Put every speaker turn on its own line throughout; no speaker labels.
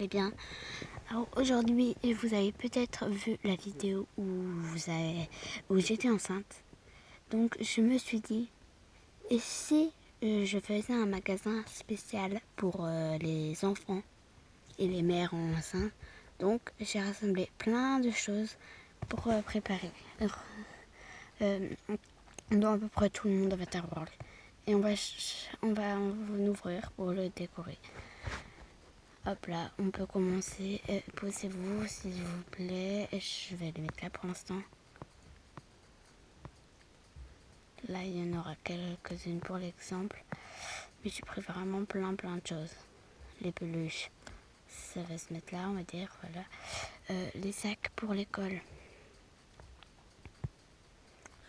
allez bien. Alors aujourd'hui, vous avez peut-être vu la vidéo où j'étais enceinte. Donc je me suis dit, et si je faisais un magasin spécial pour les enfants et les mères enceintes. Donc j'ai rassemblé plein de choses pour préparer. Dont à peu près tout le monde va avoir. Et on va en ouvrir pour le décorer. Hop là, on peut commencer. Posez-vous s'il vous plaît. Je vais les mettre là pour l'instant. Là, il y en aura quelques-unes pour l'exemple. Mais j'ai pris vraiment plein de choses. Les peluches, ça va se mettre là, on va dire. Voilà. Les sacs pour l'école.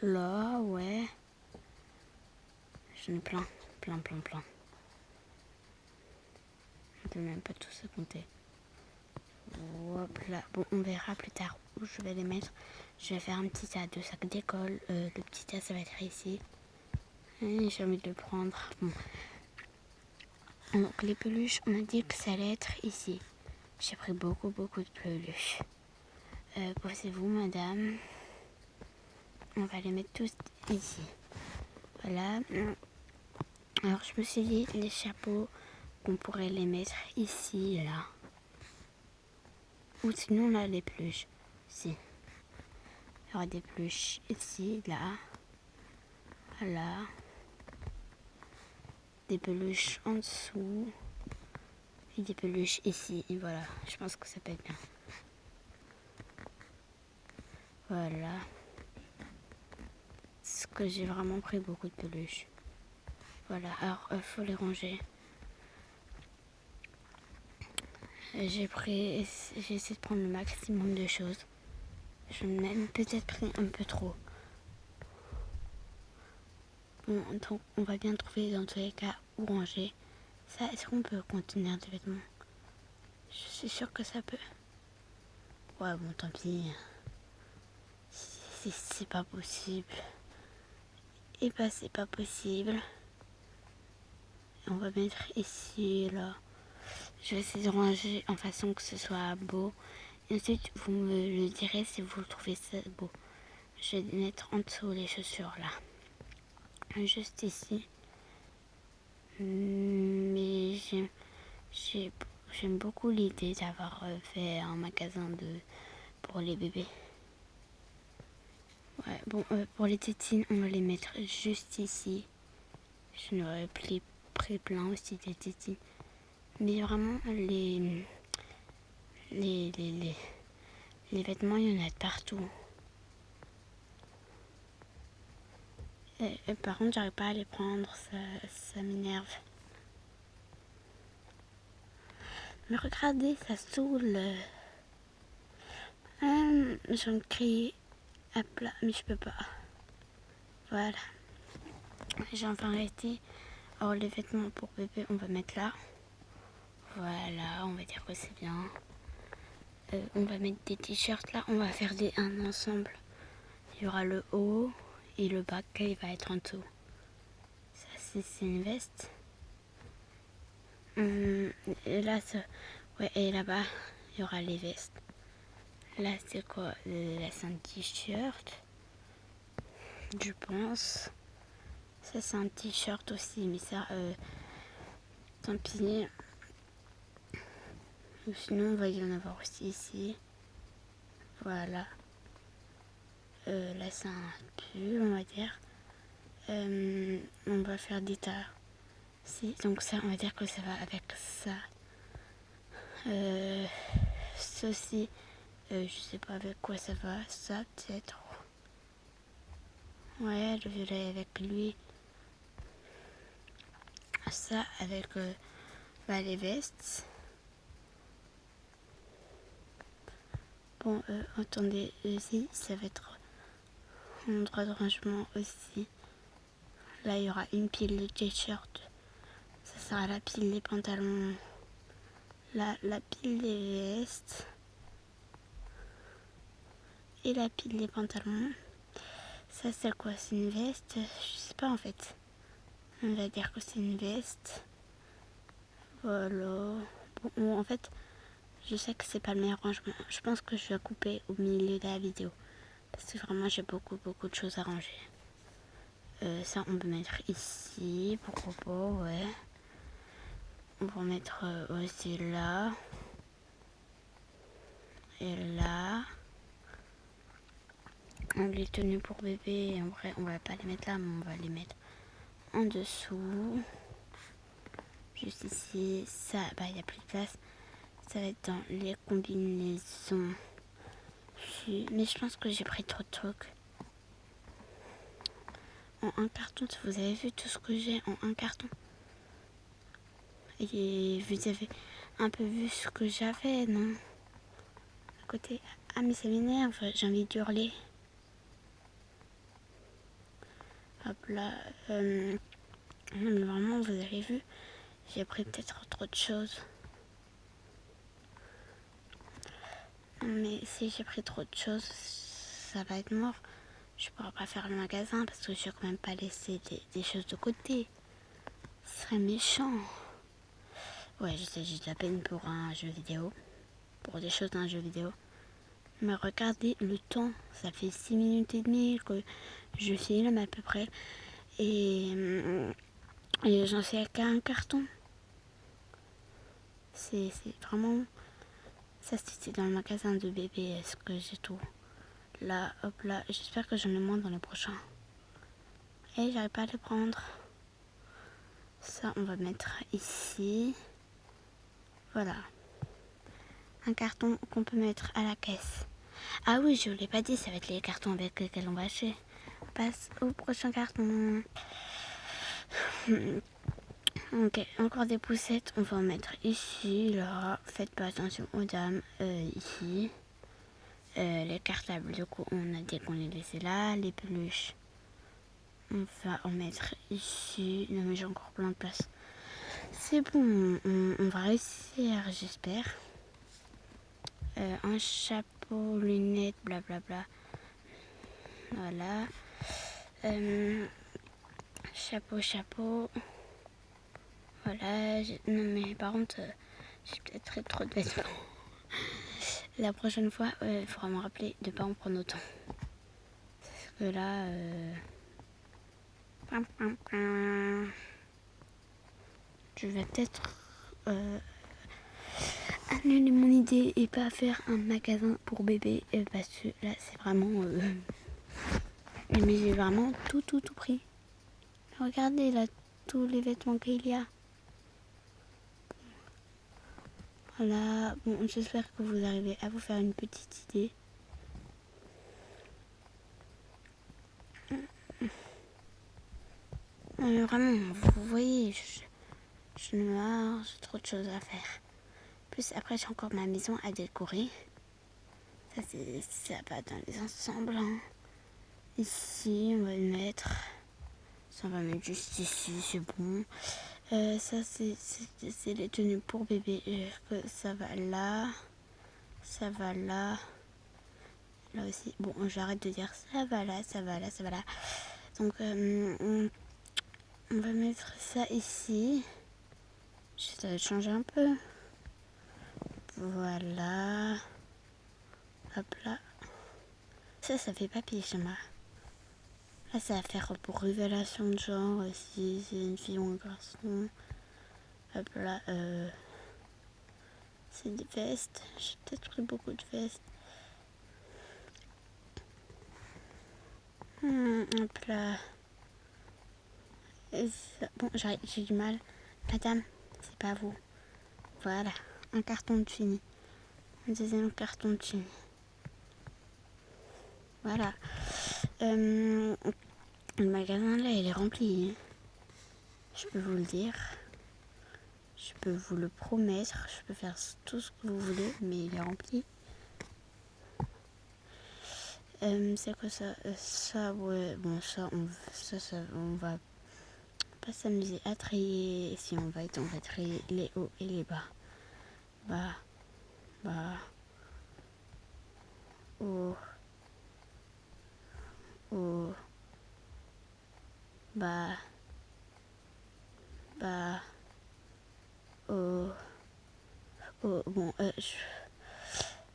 Là, ouais. J'en ai plein. Je ne peux même pas tous se compter. Hop là. Bon, on verra plus tard où je vais les mettre. Je vais faire un petit tas de sacs d'école. Le petit tas, ça va être ici. Et j'ai envie de le prendre. Bon. Donc les peluches, on a dit que ça allait être ici. J'ai pris beaucoup de peluches. Posez-vous, madame. On va les mettre tous ici. Voilà. Alors je me suis dit, les chapeaux, on pourrait les mettre ici, là. Ou sinon là, les peluches. Si. Il y aura des peluches ici, là. Voilà. Des peluches en dessous. Et des peluches ici. Et voilà. Je pense que ça peut être bien. Voilà. Parce que j'ai vraiment pris beaucoup de peluches. Voilà. Alors, faut les ranger. J'ai essayé de prendre le maximum de choses. J'en ai même peut-être pris un peu trop. Bon, donc on va bien trouver dans tous les cas où ranger. Ça, est-ce qu'on peut contenir des vêtements? Je suis sûre que ça peut. Ouais, bon, tant pis. Si c'est pas possible. Et bah, c'est pas possible. On va mettre ici, là. Je vais essayer de ranger en façon que ce soit beau. Et ensuite, vous me le direz si vous trouvez ça beau. Je vais mettre en dessous les chaussures, là. Juste ici. Mais j'aime beaucoup l'idée d'avoir fait un magasin pour les bébés. Ouais, bon, pour les tétines, on va les mettre juste ici. Je n'aurais pris plein aussi des tétines. Mais vraiment, les vêtements, il y en a de partout. Et par contre, j'arrive pas à les prendre, ça m'énerve. Mais regardez, ça saoule. J'ai envie de crier à plat, mais je peux pas. Voilà. J'ai enfin arrêté. Alors les vêtements pour bébé, on va mettre là. Voilà, on va dire que c'est bien. On va mettre des t-shirts là. On va faire un ensemble. Il y aura le haut et le bas qui va être en dessous. Ça, c'est une veste. Et là, ouais, et là-bas, il y aura les vestes. Là, c'est quoi? Là, c'est un t-shirt. Je pense. Ça, c'est un t-shirt aussi, mais ça, tant pis. Ou sinon, il va y en avoir aussi ici. Voilà. Là, c'est un pull, on va dire. On va faire des tas. Si, donc ça, on va dire que ça va avec ça. Ceci, je sais pas avec quoi ça va. Ça, peut-être. Ouais, le violet avec lui. Ça, avec les vestes. Bon, attendez, ici, ça va être un endroit de rangement aussi. Là, il y aura une pile de t-shirts. Ça sera la pile des pantalons. Là, la pile des vestes. Et la pile des pantalons. Ça, c'est quoi? C'est une veste? Je sais pas en fait. On va dire que c'est une veste. Voilà. Bon, en fait, Je sais que c'est pas le meilleur rangement. Je pense que je vais couper au milieu de la vidéo. Parce que vraiment, j'ai beaucoup de choses à ranger. Ça, on peut mettre ici, pourquoi pas, ouais. On va mettre aussi là. Et là. Les tenues pour bébé, en vrai, on va pas les mettre là, mais on va les mettre en dessous. Juste ici. Ça, bah, il n'y a plus de place. Ça va être dans les combinaisons. Mais je pense que j'ai pris trop de trucs. En un carton, vous avez vu tout ce que j'ai en un carton. Et vous avez un peu vu ce que j'avais, non? À côté. Ah, mais ça m'énerve, j'ai envie d'hurler. Hop là. Non, mais vraiment, vous avez vu, j'ai pris peut-être trop de choses. Mais si j'ai pris trop de choses, ça va être mort. Je pourrais pas faire le magasin parce que je vais quand même pas laisser des choses de côté. Ce serait méchant. Ouais, je sais, j'ai de la peine pour un jeu vidéo. Pour des choses d'un jeu vidéo. Mais regardez le temps. Ça fait 6 minutes et demie que je filme à peu près. Et j'en sais qu'à un carton. C'est vraiment... Ça, c'était dans le magasin de bébé. Est-ce que j'ai tout? Là, hop là. J'espère que j'en ai moins dans le prochain. Et j'arrive pas à le prendre. Ça, on va mettre ici. Voilà. Un carton qu'on peut mettre à la caisse. Ah oui, je ne l'ai pas dit, ça va être les cartons avec lesquels on va acheter. On passe au prochain carton. Ok, encore des poussettes. On va en mettre ici, là. Faites pas attention aux dames. Ici. Les cartables, du coup, on a dit qu'on les laissait là. Les peluches, on va en mettre ici. Non, mais j'ai encore plein de place. C'est bon, on va réussir, j'espère. Un chapeau, lunettes, blablabla. Voilà. Chapeau. Voilà. Non, mais par contre, j'ai peut-être trop de vêtements. La prochaine fois, il faudra me rappeler de ne pas en prendre autant. Parce que là... je vais peut-être annuler mon idée et pas faire un magasin pour bébé. Parce que là, c'est vraiment... mais j'ai vraiment tout pris. Regardez là, tous les vêtements qu'il y a. Voilà, bon, j'espère que vous arrivez à vous faire une petite idée. Vraiment, vous voyez, je me marre, j'ai trop de choses à faire. Plus après, j'ai encore ma maison à décorer. Ça va dans les ensembles. Hein. Ici, on va le mettre. Ça, on va mettre juste ici, c'est bon. Ça, c'est les tenues pour bébé. Ça va là. Ça va là. Là aussi. Bon, j'arrête de dire ça va là. Donc, on va mettre ça ici. Ça va changer un peu. Voilà. Hop là. Ça fait papier chez moi. Là, ça va faire pour révélation de genre. Si c'est une fille ou un garçon. Hop là. C'est des vestes. J'ai peut-être pris beaucoup de vestes. Hop là. Bon, j'ai du mal. Madame, c'est pas vous. Voilà. Un carton de fini. Un deuxième carton de fini. Voilà. Le magasin là, il est rempli. Hein. Je peux vous le dire. Je peux vous le promettre. Je peux faire tout ce que vous voulez, mais il est rempli. C'est quoi ça? Ça, ouais. Bon, ça, on va pas s'amuser à trier. Si on va trier les hauts et les bas. Bas. Haut. Haut. Bas. Haut.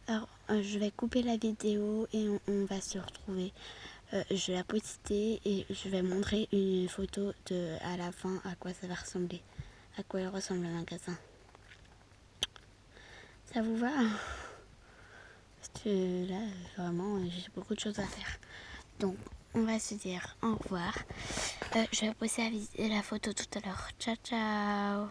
Alors, je vais couper la vidéo et on va se retrouver. Je vais la poster et je vais montrer une photo à la fin à quoi ça va ressembler. À quoi il ressemble le magasin. Ça vous va? Parce que là, vraiment, j'ai beaucoup de choses à faire. Donc, on va se dire au revoir. Je vais poster la photo tout à l'heure. Ciao, ciao!